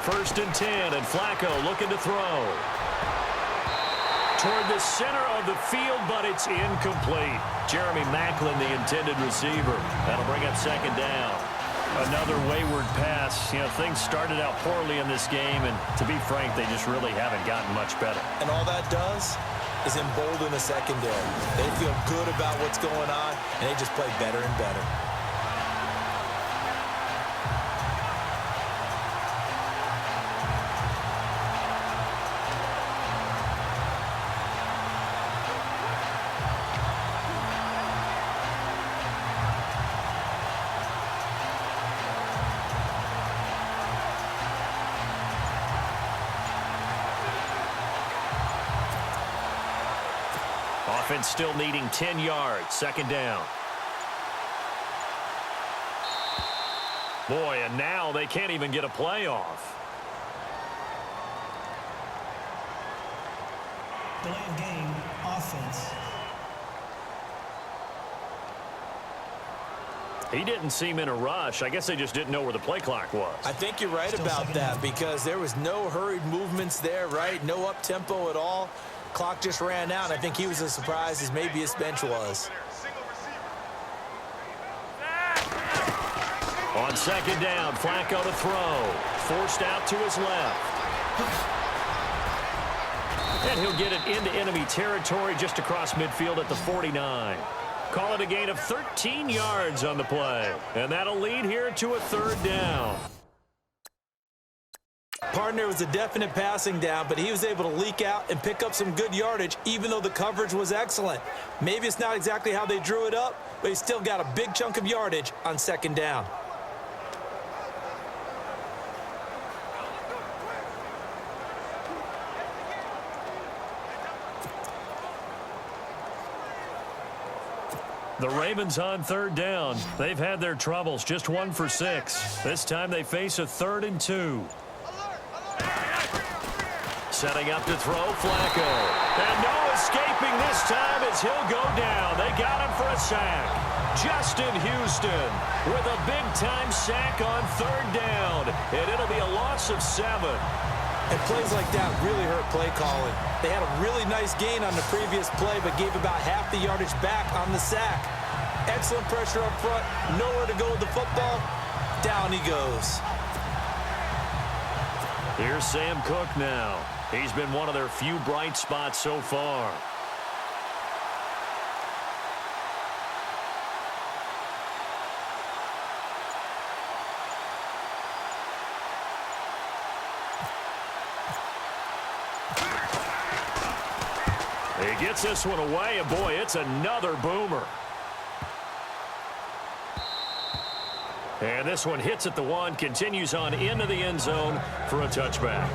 First and 10, and Flacco looking to throw. Toward the center of the field, but it's incomplete. Jeremy Maclin, the intended receiver. That'll bring up second down. Another wayward pass. You know, things started out poorly in this game, and to be frank, they just really haven't gotten much better. And all that does is embolden the secondary. They feel good about what's going on, and they just play better and better. Offense still needing 10 yards. Second down. Boy, and now they can't even get a play off. Delay of game, offense. He didn't seem in a rush. I guess they just didn't know where the play clock was. I think you're right about that because there was no hurried movements there, right? No up-tempo at all. Clock just ran out. I think he was as surprised as maybe his bench was. On second down, Flacco to throw. Forced out to his left. And he'll get it into enemy territory just across midfield at the 49. Call it a gain of 13 yards on the play. And that'll lead here to a third down. Partner was a definite passing down, but he was able to leak out and pick up some good yardage, even though the coverage was excellent. Maybe it's not exactly how they drew it up, but he still got a big chunk of yardage on second down. The Ravens on third down. They've had their troubles, just 1 for 6. This time they face a 3rd and 2. Setting up to throw, Flacco. And no escaping this time as he'll go down. They got him for a sack. Justin Houston with a big-time sack on third down. And it'll be a loss of 7. And plays like that really hurt play calling. They had a really nice gain on the previous play, but gave about half the yardage back on the sack. Excellent pressure up front. Nowhere to go with the football. Down he goes. Here's Sam Cook now. He's been one of their few bright spots so far. He gets this one away, and boy, it's another boomer. And this one hits at the 1, continues on into the end zone for a touchback.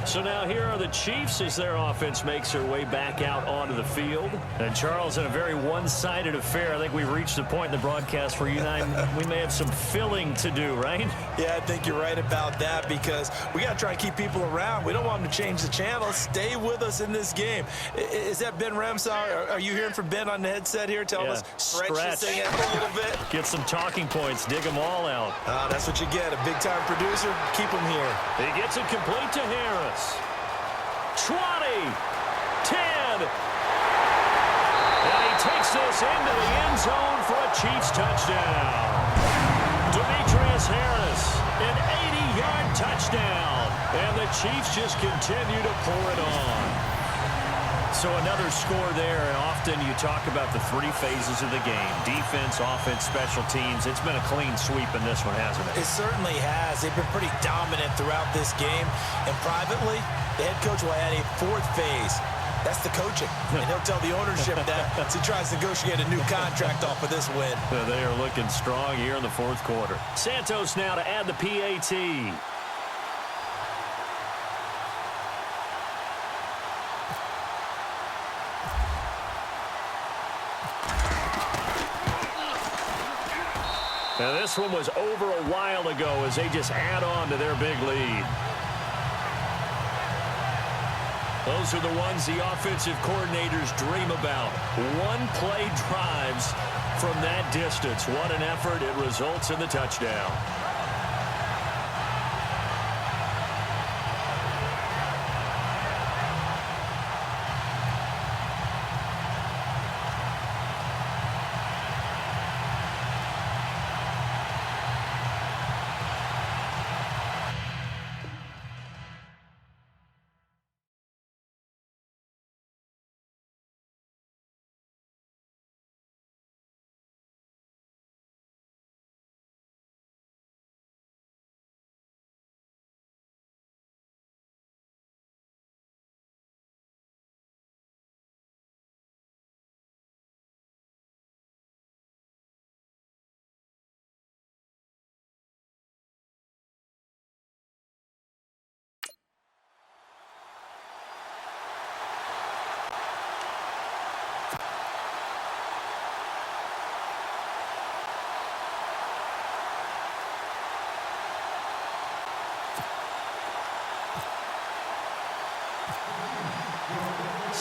So now here are the Chiefs as their offense makes their way back out onto the field. And Charles, in a very one-sided affair, I think we've reached the point in the broadcast where you and I, we may have some filling to do, right? Yeah, I think you're right about that because we got to try to keep people around. We don't want them to change the channel. Stay with us in this game. Is that Ben Ramsar? Are you hearing from Ben on the headset here? Tell us, stretch this thing out a little bit. Get some talking points. Dig them all out. That's what you get. A big-time producer. Keep him here. He gets it complete to Harris. 20, 10, and he takes this into the end zone for a Chiefs touchdown. Demetrius Harris, an 80-yard touchdown, and the Chiefs just continue to pour it on. So another score there, and often you talk about the 3 phases of the game: defense, offense, special teams. It's been a clean sweep in this one, hasn't it? It certainly has. They've been pretty dominant throughout this game, and privately, the head coach will add a 4th phase. That's the coaching, and he'll tell the ownership that as he tries to negotiate a new contract off of this win. They are looking strong here in the 4th quarter. Santos now to add the PAT. Now this one was over a while ago as they just add on to their big lead. Those are the ones the offensive coordinators dream about. One-play drives from that distance. What an effort. It results in the touchdown.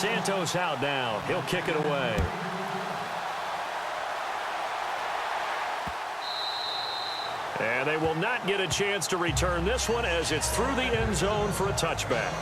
Santos out now. He'll kick it away. And they will not get a chance to return this one as it's through the end zone for a touchback.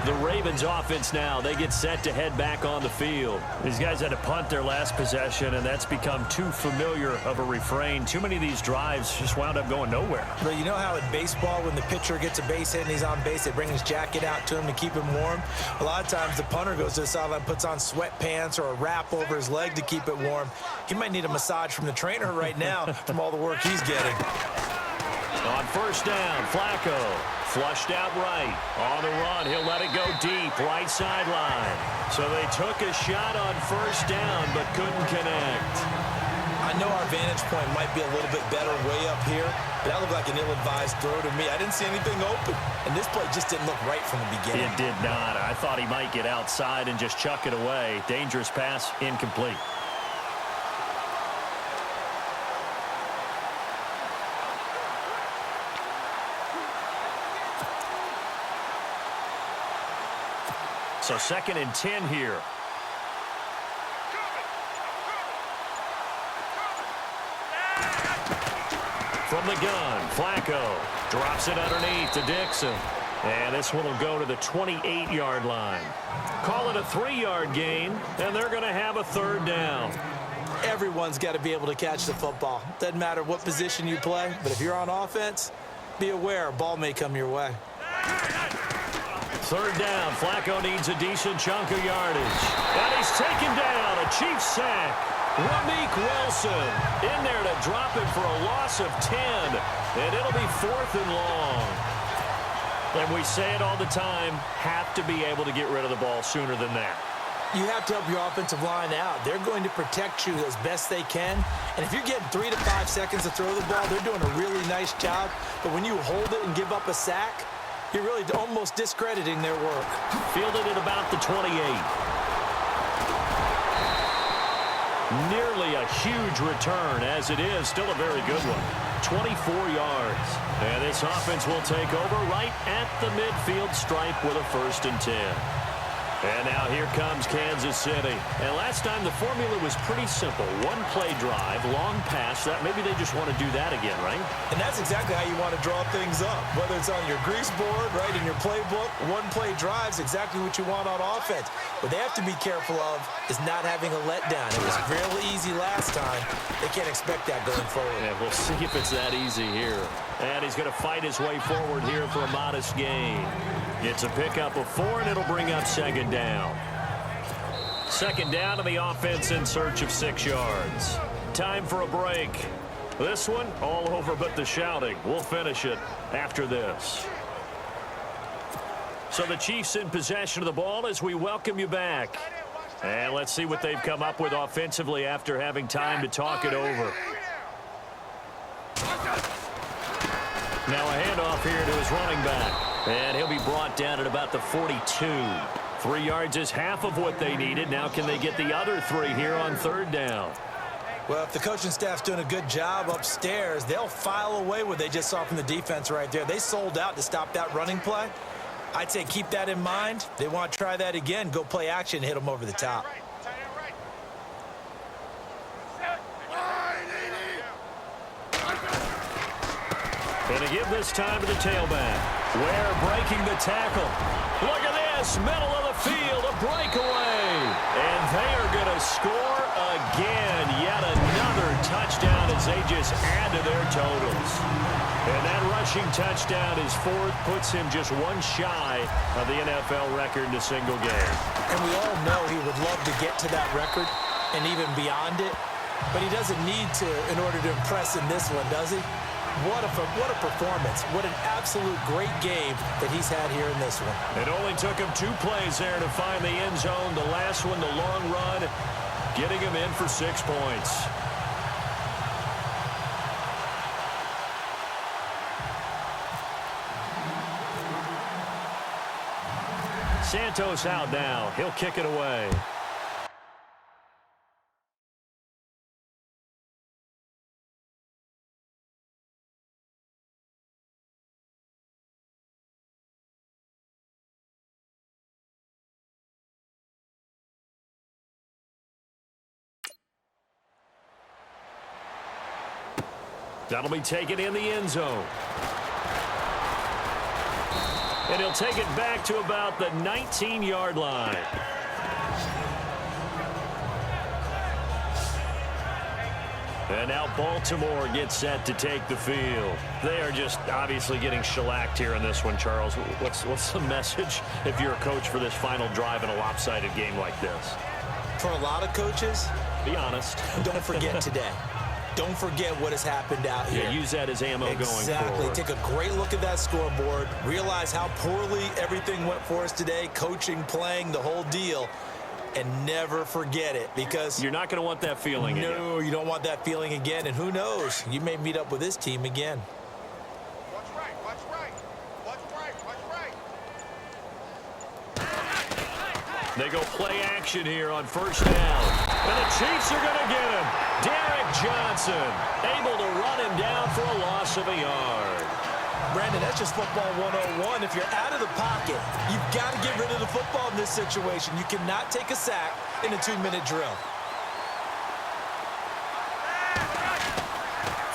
The Ravens offense now, they get set to head back on the field. These guys had to punt their last possession, and that's become too familiar of a refrain. Too many of these drives just wound up going nowhere. But you know how in baseball, when the pitcher gets a base hit and he's on base, they bring his jacket out to him to keep him warm? A lot of times the punter goes to the sideline, puts on sweatpants or a wrap over his leg to keep it warm. He might need a massage from the trainer right now from all the work he's getting. On first down, Flacco flushed out right. On the run, he'll let it go deep, right sideline. So they took a shot on first down but couldn't connect. I know our vantage point might be a little bit better way up here, but that looked like an ill-advised throw to me. I didn't see anything open, and this play just didn't look right from the beginning. It did not. I thought he might get outside and just chuck it away. Dangerous pass, incomplete. So 2nd and 10 here. From the gun, Flacco drops it underneath to Dixon. And this one will go to the 28-yard line. Call it a 3-yard gain, and they're going to have a 3rd down. Everyone's got to be able to catch the football. Doesn't matter what position you play, but if you're on offense, be aware a ball may come your way. 3rd down. Flacco needs a decent chunk of yardage. And he's taken down. A Chiefs sack. Ramik Wilson in there to drop it for a loss of 10. And it'll be 4th and long. And we say it all the time, have to be able to get rid of the ball sooner than that. You have to help your offensive line out. They're going to protect you as best they can. And if you're getting 3 to 5 seconds to throw the ball, they're doing a really nice job. But when you hold it and give up a sack, you're really almost discrediting their work. Fielded at about the 28. Nearly a huge return, as it is. Still a very good one. 24 yards. And this offense will take over right at the midfield stripe with a 1st and 10. And now here comes Kansas City. And last time the formula was pretty simple. 1-play drive, long pass. That maybe they just want to do that again, right? And that's exactly how you want to draw things up. Whether it's on your grease board, right, in your playbook, 1-play drive's exactly what you want on offense. What they have to be careful of is not having a letdown. It was really easy last time. They can't expect that going forward. Yeah, we'll see if it's that easy here. And he's going to fight his way forward here for a modest gain. It's a pickup of 4, and it'll bring up 2nd down. 2nd down, and the offense in search of 6 yards. Time for a break. This one, all over but the shouting. We'll finish it after this. So the Chiefs in possession of the ball as we welcome you back. And let's see what they've come up with offensively after having time to talk it over. Now a handoff here to his running back. And he'll be brought down at about the 42. 3 yards is half of what they needed. Now can they get the other 3 here on 3rd down? Well, if the coaching staff's doing a good job upstairs, they'll file away what they just saw from the defense right there. They sold out to stop that running play. I'd say keep that in mind. They want to try that again. Go play action, hit them over the top. Going to give this time to the tailback. Ware breaking the tackle. Look at this. Middle of the field. A breakaway. And they are going to score again. Yet another touchdown as they just add to their totals. And that rushing touchdown is 4th. Puts him just 1 shy of the NFL record in a single game. And we all know he would love to get to that record and even beyond it. But he doesn't need to in order to impress in this one, does he? What a performance. What an absolute great game that he's had here in this one. It only took him 2 plays there to find the end zone. The last one, the long run, getting him in for 6 points. Santos out now. He'll kick it away. That'll be taken in the end zone. And he'll take it back to about the 19-yard line. And now Baltimore gets set to take the field. They are just obviously getting shellacked here in this one, Charles. What's the message if you're a coach for this final drive in a lopsided game like this? For a lot of coaches, be honest. Don't forget today. Don't forget what has happened out here. Yeah, use that as ammo going forward. Exactly. Take a great look at that scoreboard. Realize how poorly everything went for us today. Coaching, playing, the whole deal. And never forget it, because you're not going to want that feeling again. No, you don't want that feeling again. And who knows? You may meet up with this team again. Watch right, watch right. Watch right, watch right. They go play action here on first down. And the Chiefs are going to get him. Derek Johnson able to run him down for a loss of a yard. Brandon, that's just football 101. If you're out of the pocket, you've got to get rid of the football in this situation. You cannot take a sack in a 2-minute drill.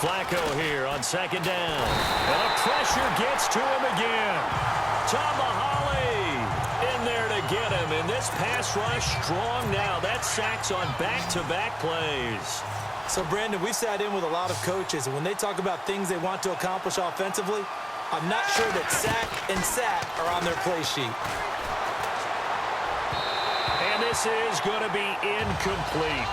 Flacco here on second down. And the pressure gets to him again. Tomahawley in there to get him. And this pass rush strong now. That's sacks on back-to-back plays. So, Brandon, we sat in with a lot of coaches, and when they talk about things they want to accomplish offensively, I'm not sure that sack and sack are on their play sheet. And this is going to be incomplete.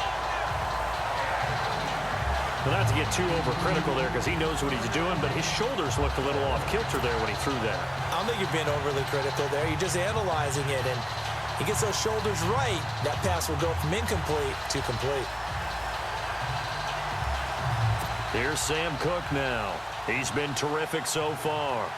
Well, not to get too overcritical there because he knows what he's doing, but his shoulders looked a little off kilter there when he threw that. I don't think you're being overly critical there. You're just analyzing it, and he gets those shoulders right. That pass will go from incomplete to complete. Here's Sam Cook now. He's been terrific so far.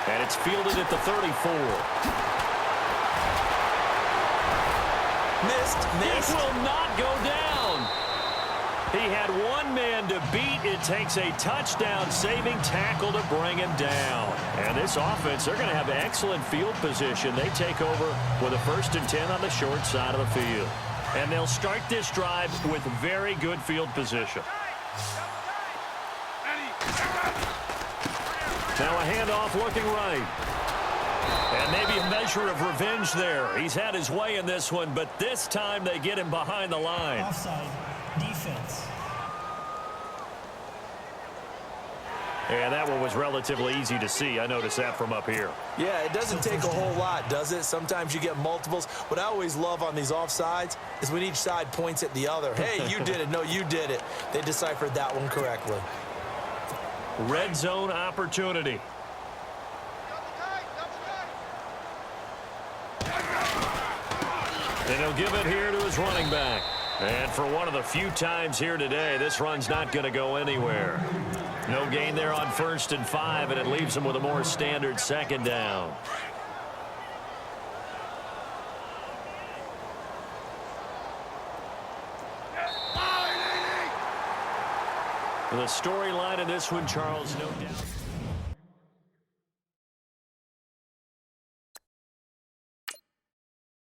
And it's fielded at the 34. Missed. It will not go down. He had one man to beat. It takes a touchdown-saving tackle to bring him down. And this offense, they're going to have excellent field position. They take over with a 1st and 10 on the short side of the field. And they'll start this drive with very good field position. Now a handoff looking right. And maybe a measure of revenge there. He's had his way in this one, but this time they get him behind the line. Offside. Defense. And that one was relatively easy to see. I noticed that from up here. Yeah, it doesn't take a whole lot, does it? Sometimes you get multiples. What I always love on these offsides is when each side points at the other. Hey, you did it. No, you did it. They deciphered that one correctly. Red zone opportunity. And he'll give it here to his running back. And for one of the few times here today, this run's not going to go anywhere. No gain there on 1st and 5, and it leaves him with a more standard 2nd down. The storyline in this one, Charles, no doubt.